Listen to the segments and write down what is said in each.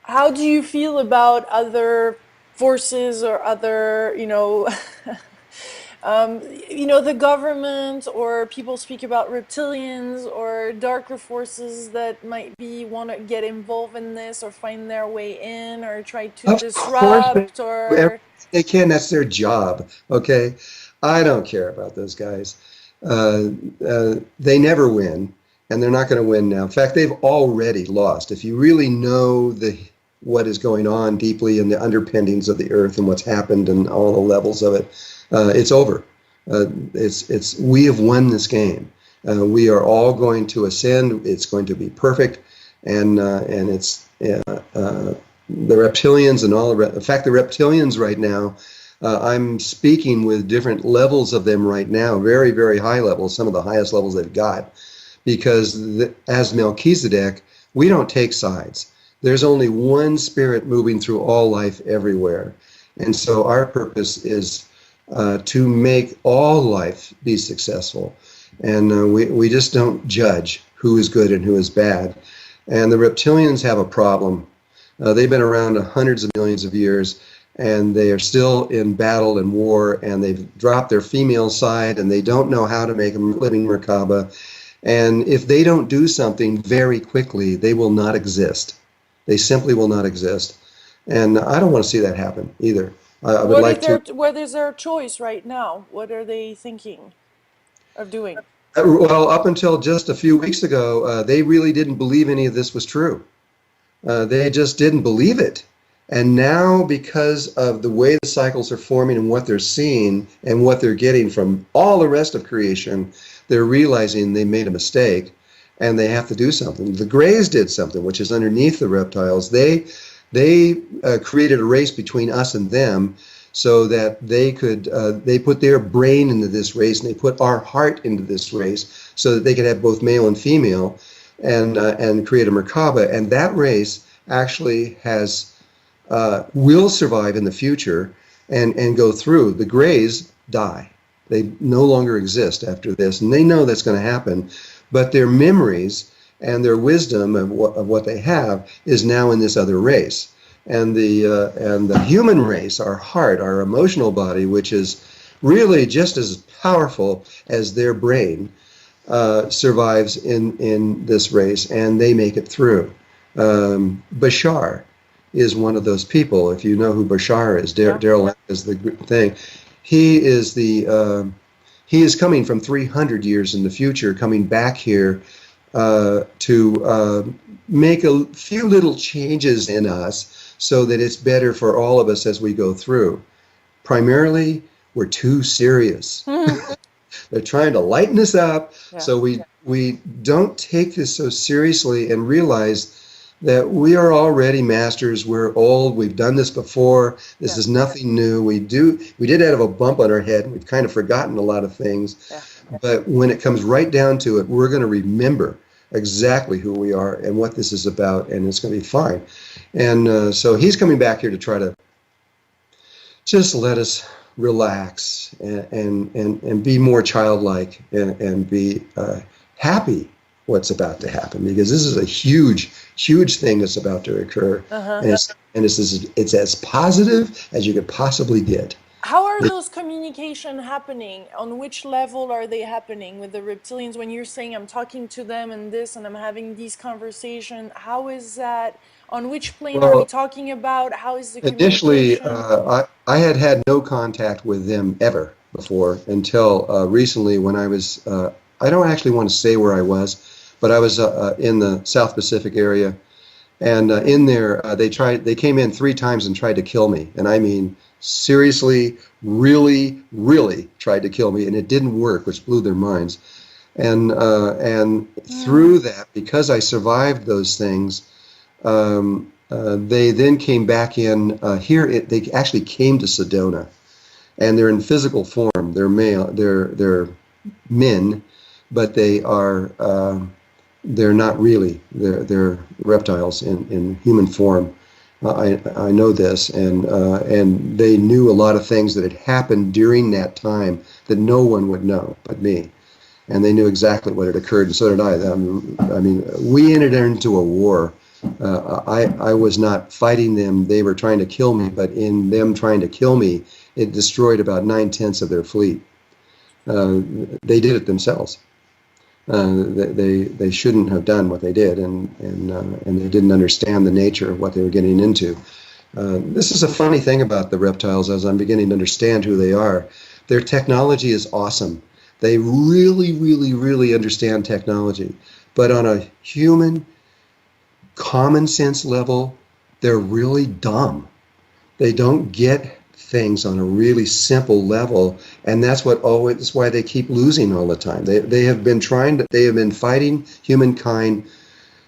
How do you feel about other forces or other, the government or people speak about reptilians or darker forces that might be want to get involved in this or find their way in or try to Of course, they disrupt do everything or they can. That's their job. Okay, I don't care about those guys. Uh, they never win, and they're not going to win now. In fact, they've already lost. If you really know the what is going on deeply in the underpinnings of the earth and what's happened and all the levels of it, it's over. It's we have won this game. We are all going to ascend. It's going to be perfect, and it's the reptilians and all the in fact the reptilians right now, I'm speaking with different levels of them right now, very, very high levels, some of the highest levels they've got, because as Melchizedek, we don't take sides. There's only one spirit moving through all life everywhere. And so our purpose is to make all life be successful. And we just don't judge who is good and who is bad. And the reptilians have a problem. They've been around hundreds of millions of years, and they are still in battle and war, and they've dropped their female side, and they don't know how to make a living Merkaba. And if they don't do something very quickly, they will not exist. They simply will not exist. And I don't want to see that happen either. I would like to. what is their choice right now? What are they thinking of doing? Well, up until just a few weeks ago, they really didn't believe any of this was true. They just didn't believe it. And now, because of the way the cycles are forming and what they're seeing and what they're getting from all the rest of creation, they're realizing they made a mistake and they have to do something. The Greys did something, which is underneath the reptiles. They created a race between us and them so that they could, they put their brain into this race and they put our heart into this race so that they could have both male and female and create a Merkaba. And that race actually has will survive in the future and go through. The Greys die. They no longer exist after this, and they know that's going to happen. But their memories and their wisdom of what they have is now in this other race. And the human race, our heart, our emotional body, which is really just as powerful as their brain, survives in this race, and they make it through. Bashar is one of those people. If you know who Bashar is, Daryl is the thing. He is he is coming from 300 years in the future, coming back here to make a few little changes in us so that it's better for all of us as we go through. Primarily, we're too serious. They're trying to lighten us up, so we don't take this so seriously and realize that we are already masters. We're old. We've done this before. This is nothing new. We did have a bump on our head. We've kind of forgotten a lot of things. But when it comes right down to it, we're going to remember exactly who we are and what this is about, and it's going to be fine. And so he's coming back here to try to just let us relax and be more childlike and be happy what's about to happen, because this is a huge thing that's about to occur. And it's as positive as you could possibly get. How are those communication happening? On which level are they happening with the reptilians? When you're saying I'm talking to them and this and I'm having these conversations, how is that? On which plane are we Well, talking about? How is the initially, communication? I had no contact with them ever before until recently when I was, I don't actually want to say where I was, but I was in the South Pacific area. And in there, they came in 3 times and tried to kill me. And I mean, seriously, really tried to kill me. And it didn't work, which blew their minds. And through that, because I survived those things, they then came back in here. They actually came to Sedona, and they're in physical form. They're male. They're men, but they're not really. They're reptiles in human form. I know this, and they knew a lot of things that had happened during that time that no one would know but me. And they knew exactly what had occurred, and so did I. I mean, we entered into a war I was not fighting them. They were trying to kill me, but in them trying to kill me, it destroyed about 9/10 of their fleet. They did it themselves. They shouldn't have done what they did, and they didn't understand the nature of what they were getting into. This is a funny thing about the reptiles as I'm beginning to understand who they are. Their technology is awesome. They really, really, really understand technology. But on a human, common sense level, they're really dumb. They don't get things on a really simple level, and that's why they keep losing all the time. They have been fighting humankind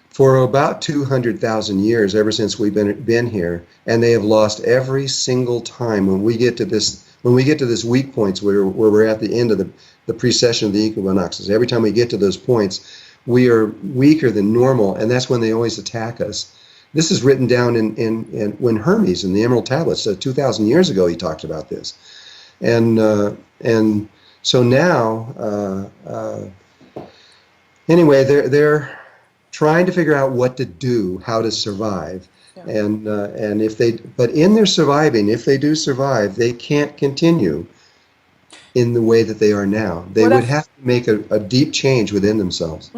for about 200,000 years, ever since we've been here, and they have lost every single time. When we get to this weak points where we're at the end of the precession of the equinoxes, every time we get to those points, we are weaker than normal, and that's when they always attack us. This is written down in when Hermes in the Emerald Tablets 2,000 years ago. He talked about this, and so now anyway, they're trying to figure out what to do, how to survive, yeah. And but in their surviving, if they do survive, they can't continue in the way that they are now. They would have to make a deep change within themselves.